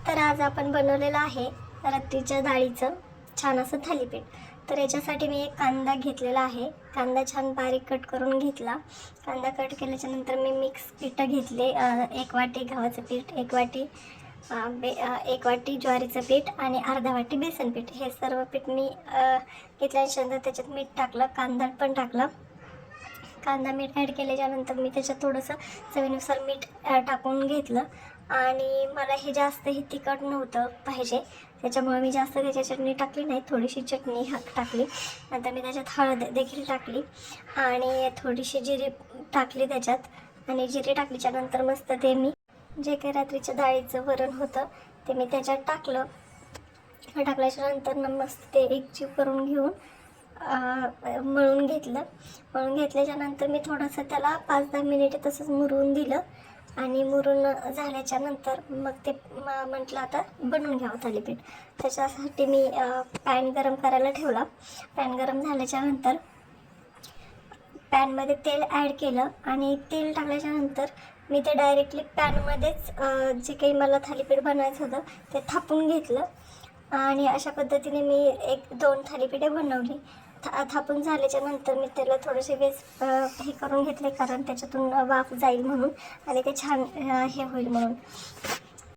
तर आज आपण बनवलेलं आहे रात्रीच्या डाळीचं छान असं थालीपीठ. तर याच्यासाठी मी एक कांदा घेतलेला आहे. कांदा छान बारीक कट करून घेतला. कांदा कट केल्याच्यानंतर मी मिक्स पिठं घेतले. 1 वाटी गव्हाचं पीठ, 1 वाटी ज्वारीचं पीठ आणि अर्धा वाटी बेसन पीठ. हे सर्व पीठ मी घेतल्याच्यानंतर त्याच्यात मीठ टाकलं, कांदा पण टाकला. कांदा मीठ ॲड केल्याच्यानंतर मी त्याच्यात थोडंसं चवीनुसार मीठ टाकून घेतलं. आणि मला हे जास्तही तिखट नव्हतं पाहिजे, त्याच्यामुळे मी जास्त त्याच्यात चटणी टाकली नाही, थोडीशी चटणी टाकली. नंतर मी त्याच्यात हळद देखील टाकली आणि थोडीशी जिरे टाकली त्याच्यात. आणि जिरे टाकल्याच्यानंतर मस्त ते मी जे काही रात्रीच्या डाळीचं वरण होतं ते मी त्याच्यात टाकलं. टाकल्याच्यानंतर मस्त ते एकजीव करून घेऊन मळून घेतलं. मळून घेतल्याच्यानंतर मी थोडंसं त्याला 5-10 मिनिटे तसंच मुरवून दिलं. आणि मुरून झाल्याच्यानंतर मग ते म्हटलं आता बनवून घ्यावं थालीपीठ. त्याच्यासाठी मी पॅन गरम करायला ठेवला. पॅन गरम झाल्याच्यानंतर पॅनमध्ये तेल ॲड केलं आणि तेल टाकल्याच्यानंतर मी ते डायरेक्टली पॅनमध्येच जे काही मला थालीपीठ बनवायचं होतं ते थापून घेतलं. आणि अशा पद्धतीने मी 1-2 थालीपीठे बनवली. थापून झाल्याच्यानंतर मी त्याला थोडेसे हे करून घेतले, कारण त्याच्यातून वाफ जाईल म्हणून आणि ते छान हे होईल म्हणून.